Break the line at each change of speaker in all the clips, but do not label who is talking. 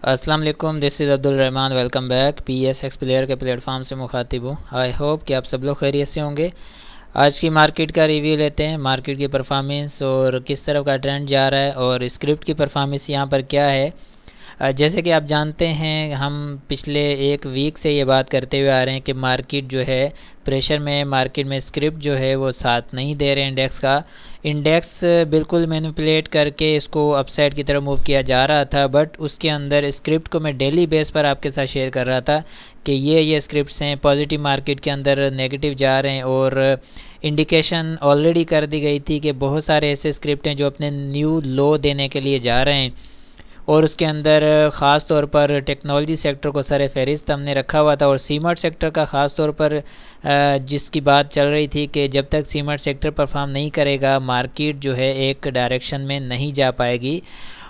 السلام علیکم، this is Abdulrahman, welcome back. P S X player کے پلیٹ فارم سے مخاطب ہوں۔ آئی ہوپ کہ آپ سب لوگ خیریت سے ہوں گے۔ آج کی مارکیٹ کا ریویو لیتے ہیں، مارکیٹ کی پرفارمنس اور کس طرف کا ٹرینڈ جا رہا ہے اور اسکرپٹ کی پرفارمنس یہاں پر کیا ہے۔ جیسے کہ آپ جانتے ہیں، ہم پچھلے ایک ویک سے یہ بات کرتے ہوئے آ رہے ہیں کہ مارکیٹ جو ہے پریشر میں، مارکیٹ میں اسکرپٹ جو ہے وہ ساتھ نہیں دے رہے انڈیکس کا۔ انڈیکس بالکل مینیپولیٹ کر کے اس کو اپ سائڈ کی طرف موو کیا جا رہا تھا، بٹ اس کے اندر اسکرپٹ کو میں ڈیلی بیس پر آپ کے ساتھ شیئر کر رہا تھا کہ یہ اسکرپٹس ہیں پازیٹیو، مارکیٹ کے اندر نیگیٹو جا رہے ہیں، اور انڈیکیشن آلریڈی کر دی گئی تھی کہ بہت سارے ایسے اسکرپٹ ہیں جو اپنے نیو لو دینے کے لیے جا رہے ہیں، اور اس کے اندر خاص طور پر ٹیکنالوجی سیکٹر کو سر فہرست ہم نے رکھا ہوا تھا، اور سیمنٹ سیکٹر کا خاص طور پر جس کی بات چل رہی تھی کہ جب تک سیمنٹ سیکٹر پرفارم نہیں کرے گا مارکیٹ جو ہے ایک ڈائریکشن میں نہیں جا پائے گی،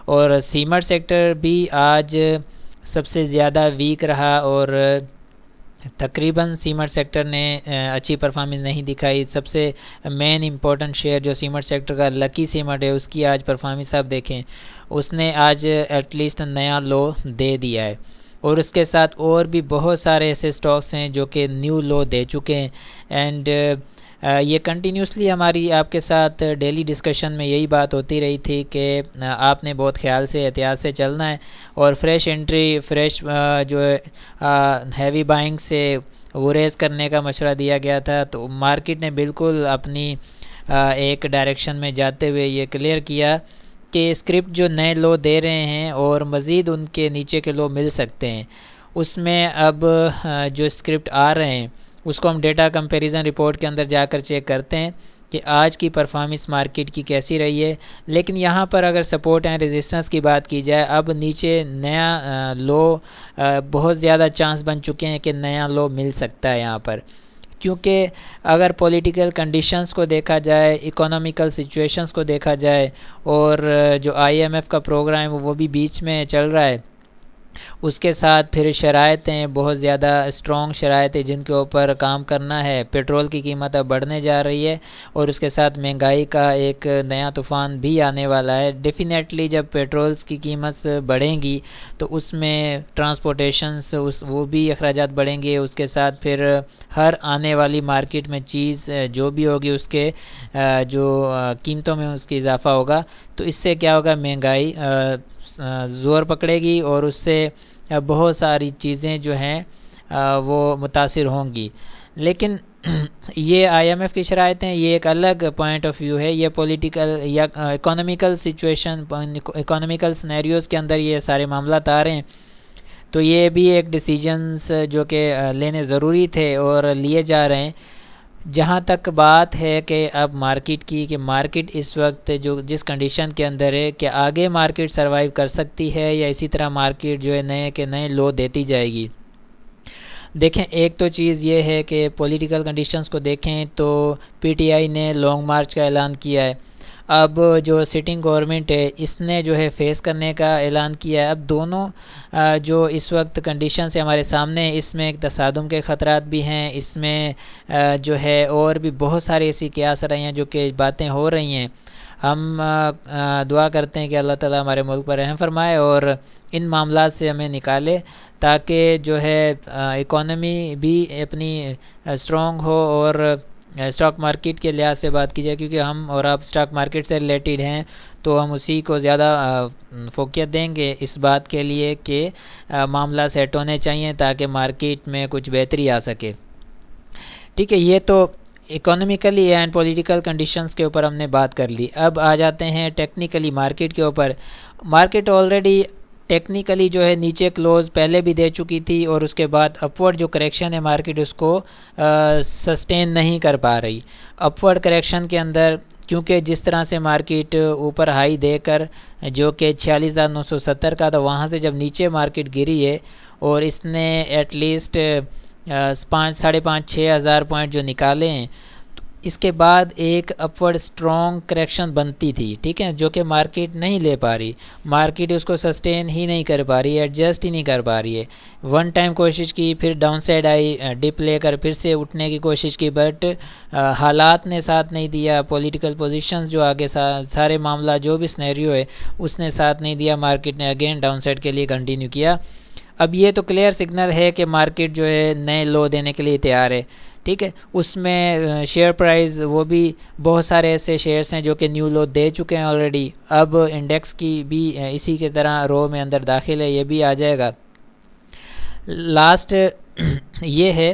اور سیمنٹ سیکٹر بھی آج سب سے زیادہ ویک رہا، اور تقریباً سیمنٹ سیکٹر نے اچھی پرفارمنس نہیں دکھائی۔ سب سے مین امپورٹنٹ شیئر جو سیمنٹ سیکٹر کا لکی سیمنٹ ہے، اس کی آج پرفارمنس آپ دیکھیں، اس نے آج ایٹ لیسٹ نیا لو دے دیا ہے، اور اس کے ساتھ اور بھی بہت سارے ایسے سٹاکس ہیں جو کہ نیو لو دے چکے ہیں۔ اینڈ یہ کنٹینیوسلی ہماری آپ کے ساتھ ڈیلی ڈسکشن میں یہی بات ہوتی رہی تھی کہ آپ نے بہت خیال سے، احتیاط سے چلنا ہے، اور فریش انٹری، فریش جو ہیوی بائنگ سے گریز کرنے کا مشورہ دیا گیا تھا۔ تو مارکیٹ نے بالکل اپنی ایک ڈائریکشن میں جاتے ہوئے یہ کلیئر کیا کہ اسکرپٹ جو نئے لو دے رہے ہیں اور مزید ان کے نیچے کے لو مل سکتے ہیں، اس میں اب جو اسکرپٹ آ رہے ہیں اس کو ہم ڈیٹا کمپیریزن رپورٹ کے اندر جا کر چیک کرتے ہیں کہ آج کی پرفارمنس مارکیٹ کی کیسی رہی ہے۔ لیکن یہاں پر اگر سپورٹ اینڈ ریزسٹنس کی بات کی جائے، اب نیچے نیا لو بہت زیادہ چانس بن چکے ہیں کہ نیا لو مل سکتا ہے یہاں پر، کیونکہ اگر پولیٹیکل کنڈیشنز کو دیکھا جائے، اکنامیکل سچویشنز کو دیکھا جائے، اور جو آئی ایم ایف کا پروگرام وہ بھی بیچ میں چل رہا ہے، اس کے ساتھ پھر شرائطیں بہت زیادہ اسٹرانگ شرائط جن کے اوپر کام کرنا ہے۔ پیٹرول کی قیمت اب بڑھنے جا رہی ہے، اور اس کے ساتھ مہنگائی کا ایک نیا طوفان بھی آنے والا ہے۔ ڈیفینیٹلی جب پیٹرولز کی قیمت بڑھیں گی تو اس میں ٹرانسپورٹیشنز وہ بھی اخراجات بڑھیں گے، اس کے ساتھ پھر ہر آنے والی مارکیٹ میں چیز جو بھی ہوگی اس کے جو قیمتوں میں اس کی اضافہ ہوگا، تو اس سے کیا ہوگا، مہنگائی زور پکڑے گی، اور اس سے بہت ساری چیزیں جو ہیں وہ متاثر ہوں گی۔ لیکن یہ آئی ایم ایف کی شرائطیں، یہ ایک الگ پوائنٹ آف ویو ہے، یہ پولیٹیکل یا اکانومیکل سچویشن، اکانومیکل سینیریوز کے اندر یہ سارے معاملات آ رہے ہیں، تو یہ بھی ایک ڈیسیجنز جو کہ لینے ضروری تھے اور لیے جا رہے ہیں۔ جہاں تک بات ہے کہ اب مارکیٹ کی، کہ مارکیٹ اس وقت جو جس کنڈیشن کے اندر ہے، کہ آگے مارکیٹ سروائیو کر سکتی ہے یا اسی طرح مارکیٹ جو ہے نئے کے نئے لو دیتی جائے گی۔ دیکھیں، ایک تو چیز یہ ہے کہ پولیٹیکل کنڈیشنز کو دیکھیں تو پی ٹی آئی نے لانگ مارچ کا اعلان کیا ہے، اب جو سٹنگ گورنمنٹ ہے اس نے جو ہے فیس کرنے کا اعلان کیا ہے۔ اب دونوں جو اس وقت کنڈیشنز ہمارے سامنے، اس میں ایک تصادم کے خطرات بھی ہیں، اس میں جو ہے اور بھی بہت ساری ایسی قیاس رہی ہیں جو کہ باتیں ہو رہی ہیں۔ ہم دعا کرتے ہیں کہ اللہ تعالیٰ ہمارے ملک پر رحم فرمائے اور ان معاملات سے ہمیں نکالے، تاکہ جو ہے اکانومی بھی اپنی اسٹرانگ ہو، اور اسٹاک مارکیٹ کے لحاظ سے بات کی جائے، کیونکہ ہم اور آپ اسٹاک مارکیٹ سے ریلیٹڈ ہیں، تو ہم اسی کو زیادہ فوقیت دیں گے اس بات کے لیے کہ معاملہ سیٹ ہونے چاہیے تاکہ مارکیٹ میں کچھ بہتری آ سکے۔ ٹھیک ہے، یہ تو اکانومیکلی اینڈ پولیٹیکل کنڈیشنز کے اوپر ہم نے بات کر لی۔ اب آ جاتے ہیں ٹیکنیکلی مارکیٹ کے اوپر۔ مارکیٹ آلریڈی ٹیکنیکلی جو ہے نیچے کلوز پہلے بھی دے چکی تھی، اور اس کے بعد اپورڈ جو کریکشن ہے مارکیٹ اس کو سسٹین نہیں کر پا رہی۔ اپورڈ کریکشن کے اندر کیونکہ جس طرح سے مارکیٹ اوپر ہائی دے کر جو کہ 46,970 کا تھا، وہاں سے جب نیچے مارکیٹ گری ہے اور اس نے ایٹ لیسٹ 5,500 6,000 پوائنٹ جو نکالے ہیں، تو اس کے بعد ایک اپورڈ اسٹرانگ کریکشن بنتی تھی، ٹھیک ہے، جو کہ مارکیٹ نہیں لے پا رہی، مارکیٹ اس کو سسٹین ہی نہیں کر پا رہی ہے، ایڈجسٹ ہی نہیں کر پا رہی ہے۔ ون ٹائم کوشش کی، پھر ڈاؤن سائڈ آئی، ڈپ لے کر پھر سے اٹھنے کی کوشش کی، بٹ حالات نے ساتھ نہیں دیا، پولیٹیکل پوزیشنز جو آگے سارے معاملہ جو بھی سنیریو ہے اس نے ساتھ نہیں دیا، مارکیٹ نے اگین ڈاؤن سائڈ کے لیے کنٹینیو کیا۔ اب یہ تو کلیئر سگنل ہے کہ مارکیٹ جو ہے نئے لو دینے کے لیے تیار ہے، ٹھیک ہے۔ اس میں شیئر پرائز وہ بھی بہت سارے ایسے شیئرز ہیں جو کہ نیو لو دے چکے ہیں آلریڈی، اب انڈیکس کی بھی اسی کی طرح رو میں اندر داخل ہے، یہ بھی آ جائے گا۔ لاسٹ یہ ہے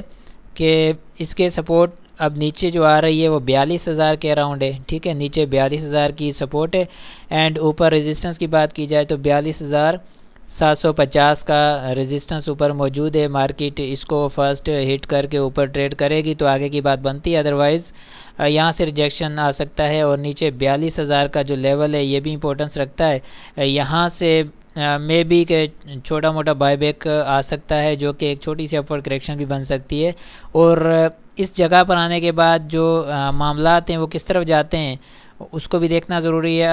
کہ اس کے سپورٹ اب نیچے جو آ رہی ہے وہ 42,000 کے اراؤنڈ ہے، ٹھیک ہے، نیچے 42,000 کی سپورٹ ہے، اینڈ اوپر ریزسٹنس کی بات کی جائے تو 42,750 کا ریزسٹنس اوپر موجود ہے۔ مارکیٹ اس کو فرسٹ ہٹ کر کے اوپر ٹریڈ کرے گی تو آگے کی بات بنتی ہے، ادروائز یہاں سے ریجیکشن آ سکتا ہے، اور نیچے 42,000 کا جو لیول ہے یہ بھی امپورٹنس رکھتا ہے، یہاں سے مے بی کہ چھوٹا موٹا بائی بیک آ سکتا ہے، جو کہ ایک چھوٹی سی اپورڈ کریکشن بھی بن سکتی ہے، اور اس جگہ پر آنے کے بعد جو معاملات ہیں وہ کس طرف جاتے ہیں اس کو بھی دیکھنا ضروری ہے۔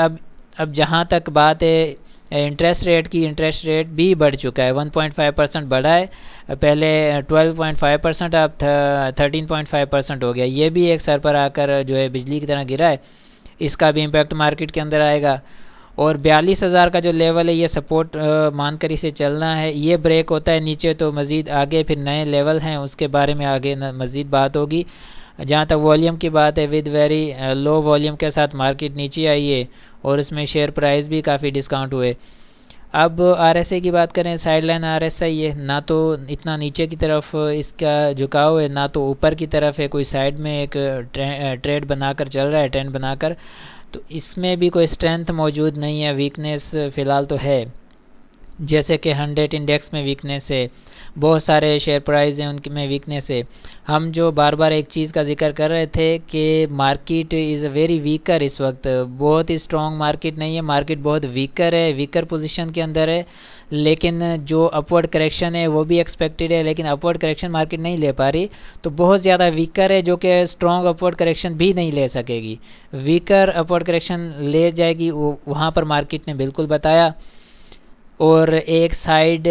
اب جہاں تک بات ہے انٹرسٹ ریٹ کی، انٹرسٹ ریٹ بھی بڑھ چکا ہے، 1.5% بڑھا ہے، پہلے 12.5% اب 13.5% ہو گیا، یہ بھی ایک سر پر آ کر جو ہے بجلی کی طرح گرا ہے، اس کا بھی امپیکٹ مارکیٹ کے اندر آئے گا۔ اور 42,000 کا جو لیول ہے یہ سپورٹ مان کر اسے چلنا ہے، یہ بریک ہوتا ہے نیچے تو مزید آگے پھر نئے لیول ہیں، اس کے بارے میں آگے مزید بات ہوگی۔ جہاں تک والیوم کی بات ہے، ود ویری لو والیوم کے ساتھ مارکیٹ نیچے آئی ہے، اور اس میں شیئر پرائز بھی کافی ڈسکاؤنٹ ہوئے۔ اب آر ایس اے کی بات کریں، side line R S I ہے، نہ تو اتنا نیچے کی طرف اس کا جھکاؤ ہے، نہ تو اوپر کی طرف ہے، کوئی سائیڈ میں ایک ٹریڈ بنا کر چل رہا ہے، ٹرینڈ بنا کر، تو اس میں بھی کوئی اسٹرینتھ موجود نہیں ہے، ویکنیس فی الحال تو ہے، جیسے کہ 100 انڈیکس میں ویکنیس ہے، بہت سارے شیئر پرائز ہیں ان میں ویکنیس ہے۔ ہم جو بار بار ایک چیز کا ذکر کر رہے تھے کہ market is a very weaker, اس وقت بہت ہی اسٹرانگ مارکیٹ نہیں ہے، مارکیٹ بہت ویکر ہے، ویکر پوزیشن کے اندر ہے، لیکن جو اپورڈ کریکشن ہے وہ بھی ایکسپیکٹڈ ہے، لیکن اپورڈ کریکشن مارکیٹ نہیں لے پا رہی، تو بہت زیادہ ویکر ہے جو کہ اسٹرانگ اپورڈ کریکشن بھی نہیں لے سکے گی، ویکر اپورڈ کریکشن لے جائے گی، وہاں پر مارکیٹ نے بالکل بتایا۔ اور ایک سائیڈ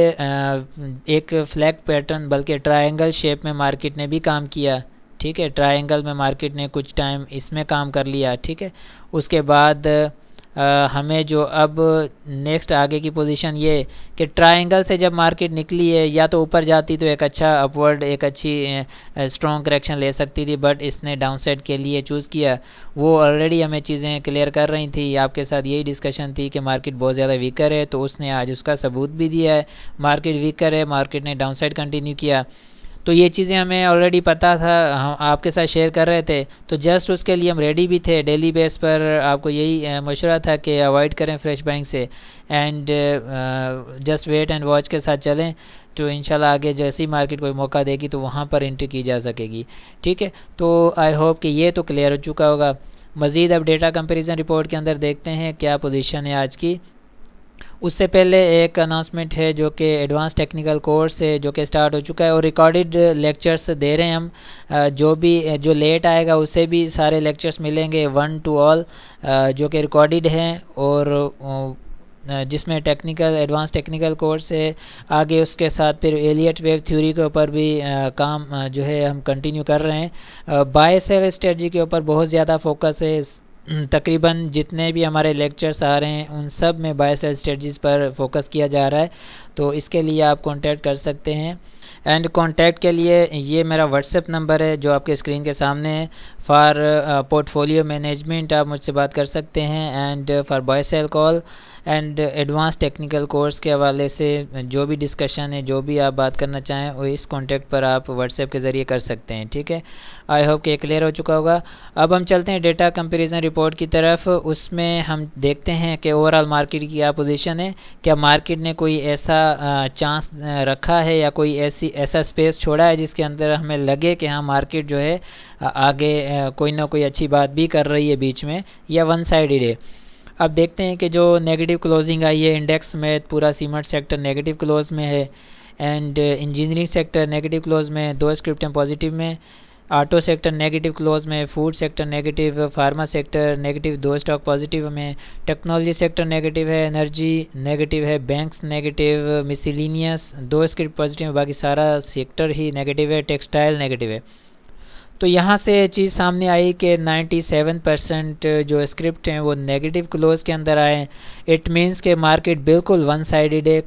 ایک فلیگ پیٹرن بلکہ ٹرائنگل شیپ میں مارکیٹ نے بھی کام کیا، ٹھیک ہے، ٹرائنگل میں مارکیٹ نے کچھ ٹائم اس میں کام کر لیا، ٹھیک ہے۔ اس کے بعد ہمیں جو اب نیکسٹ آگے کی پوزیشن یہ کہ ٹرائنگل سے جب مارکیٹ نکلی ہے یا تو اوپر جاتی تو ایک اچھا اپورڈ ایک اچھی اسٹرانگ کریکشن لے سکتی تھی، بٹ اس نے ڈاؤن سائڈ کے لیے چوز کیا، وہ آلریڈی ہمیں چیزیں کلیئر کر رہی تھی، آپ کے ساتھ یہی ڈسکشن تھی کہ مارکیٹ بہت زیادہ ویکر ہے، تو اس نے آج اس کا ثبوت بھی دیا ہے، مارکیٹ ویکر ہے، مارکیٹ نے ڈاؤن سائڈ کنٹینیو کیا، تو یہ چیزیں ہمیں آلریڈی پتہ تھا، ہم آپ کے ساتھ شیئر کر رہے تھے، تو جسٹ اس کے لیے ہم ریڈی بھی تھے، ڈیلی بیس پر آپ کو یہی مشورہ تھا کہ اوائڈ کریں فریش بائنگ سے، and just wait and watch کے ساتھ چلیں، تو انشاءاللہ آگے جیسی مارکیٹ کوئی موقع دے گی تو وہاں پر انٹری کی جا سکے گی، ٹھیک ہے۔ تو آئی ہوپ کہ یہ تو کلیئر ہو چکا ہوگا۔ مزید اب ڈیٹا کمپیریزن رپورٹ کے اندر دیکھتے ہیں کیا پوزیشن ہے آج کی۔ اس سے پہلے ایک اناؤنسمنٹ ہے جو کہ ایڈوانس ٹیکنیکل کورس ہے جو کہ سٹارٹ ہو چکا ہے، اور ریکارڈڈ لیکچرز دے رہے ہیں ہم، جو لیٹ آئے گا اسے بھی سارے لیکچرز ملیں گے 1 to all، جو کہ ریکارڈڈ ہیں، اور جس میں ایڈوانس ٹیکنیکل کورس ہے، آگے اس کے ساتھ پھر ایلیٹ ویو تھیوری کے اوپر بھی کام جو ہے ہم کنٹینیو کر رہے ہیں، بائی سیل اسٹریٹجی کے اوپر بہت زیادہ فوکس ہے، تقریباً جتنے بھی ہمارے لیکچرز آ رہے ہیں ان سب میں بائی سیل اسٹریٹجیز پر فوکس کیا جا رہا ہے، تو اس کے لیے آپ کانٹیکٹ کر سکتے ہیں، اینڈ کانٹیکٹ کے لیے یہ میرا واٹس ایپ نمبر ہے جو آپ کے اسکرین کے سامنے ہے، فار پورٹ فولیو مینجمنٹ آپ مجھ سے بات کر سکتے ہیں، and for buy sell call and advance technical course کے حوالے سے جو بھی ڈسکشن ہے، جو بھی آپ بات کرنا چاہیں وہ اس کانٹیکٹ پر آپ واٹس ایپ کے ذریعے کر سکتے ہیں، ٹھیک ہے۔ آئی ہوپ کہ کلیئر ہو چکا ہوگا۔ اب ہم چلتے ہیں ڈیٹا کمپیریزن رپورٹ کی طرف، اس میں ہم دیکھتے ہیں کہ اوور آل مارکیٹ کی کیا پوزیشن ہے، کیا مارکیٹ نے کوئی ایسا چانس رکھا ہے یا کوئی ایسا اسپیس چھوڑا ہے جس کے اندر ہمیں لگے کہ ہاں مارکیٹ جو ہے آگے کوئی نہ کوئی اچھی بات بھی کر رہی ہے بیچ میں، یا ون سائیڈڈ ہے۔ اب دیکھتے ہیں کہ جو نیگیٹو کلوزنگ آئی ہے انڈیکس میں، پورا سیمنٹ سیکٹر نیگیٹو کلوز میں ہے، and engineering sector negative close میں، دو اسکرپٹیں پازیٹیو میں، آٹو سیکٹر نیگیٹو کلوز میں، food sector negative, pharma sector negative, 2 stock positive میں، ٹیکنالوجی سیکٹر نیگیٹو ہے، انرجی نیگیٹو ہے، banks negative, miscellaneous 2 script positive, باقی سارا سیکٹر ہی نیگیٹو ہے، ٹیکسٹائل نیگیٹو ہے۔ تو یہاں سے چیز سامنے آئی کہ 97% جو اسکرپٹ ہیں وہ نیگیٹو کلوز کے اندر آئے۔ اٹ مینس کہ مارکیٹ بالکل ون سائیڈڈ ہے،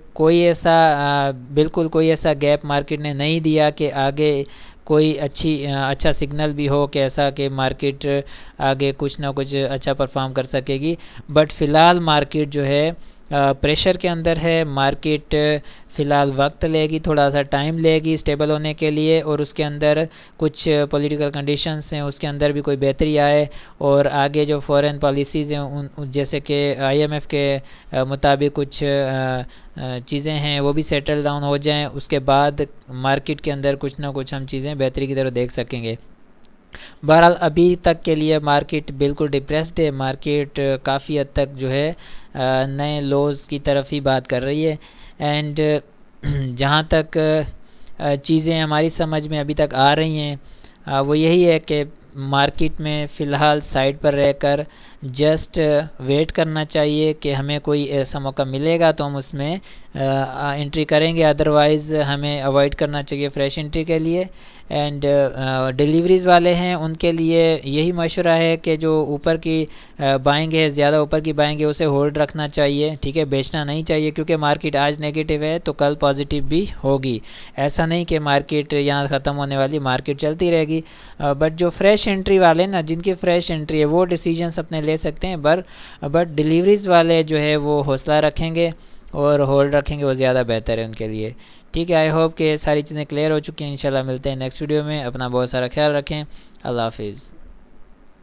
بالکل کوئی ایسا گیپ مارکیٹ نے نہیں دیا کہ آگے کوئی اچھا سگنل بھی ہو کہ ایسا کہ مارکیٹ آگے کچھ نہ کچھ اچھا پرفارم کر سکے گی۔ بٹ فی الحال مارکیٹ جو ہے پریشر کے اندر ہے، مارکیٹ فی الحال وقت لے گی، تھوڑا سا ٹائم لے گی اسٹیبل ہونے کے لیے، اور اس کے اندر کچھ پولیٹیکل کنڈیشنز ہیں، اس کے اندر بھی کوئی بہتری آئے، اور آگے جو فورن پالیسیز ہیں جیسے کہ IMF کے مطابق کچھ چیزیں ہیں وہ بھی سیٹل ڈاؤن ہو جائیں، اس کے بعد مارکیٹ کے اندر کچھ نہ کچھ ہم چیزیں بہتری کی طرف دیکھ سکیں گے۔ بہرحال ابھی تک کے لیے مارکیٹ بالکل ڈپریسڈ ہے، مارکیٹ کافی حد تک جو ہے نئے لوز کی طرف ہی بات کر رہی ہے، اینڈ جہاں تک چیزیں ہماری سمجھ میں ابھی تک آ رہی ہیں وہ یہی ہے کہ مارکیٹ میں فی الحال سائڈ پر رہ کر جسٹ ویٹ کرنا چاہیے کہ ہمیں کوئی ایسا موقع ملے گا تو ہم اس میں انٹری کریں گے، ادروائز ہمیں اوائڈ کرنا چاہیے فریش انٹری کے لیے۔ اینڈ ڈیلیوریز والے ہیں ان کے لیے یہی مشورہ ہے کہ جو اوپر کی بائنگ ہے، زیادہ اوپر کی بائنگ ہے، اسے ہولڈ رکھنا چاہیے، ٹھیک ہے، بیچنا نہیں چاہیے، کیونکہ مارکیٹ آج نیگیٹو ہے تو کل پازیٹیو بھی ہوگی، ایسا نہیں کہ مارکیٹ یہاں ختم ہونے والی، مارکیٹ چلتی رہے گی۔ بٹ جو فریش انٹری والے نا، جن کی فریش انٹری ہے وہ ڈیسیجنس اپنے لے سکتے ہیں، بٹ ڈیلیوریز والے جو ہے وہ حوصلہ رکھیں گے اور ہولڈ رکھیں گے، وہ زیادہ بہتر ہے ان کے لیے، ٹھیک ہے۔ آئی ہوپ کہ ساری چیزیں کلیئر ہو چکی ہیں، انشاءاللہ ملتے ہیں نیکسٹ ویڈیو میں، اپنا بہت سارا خیال رکھیں، اللہ حافظ۔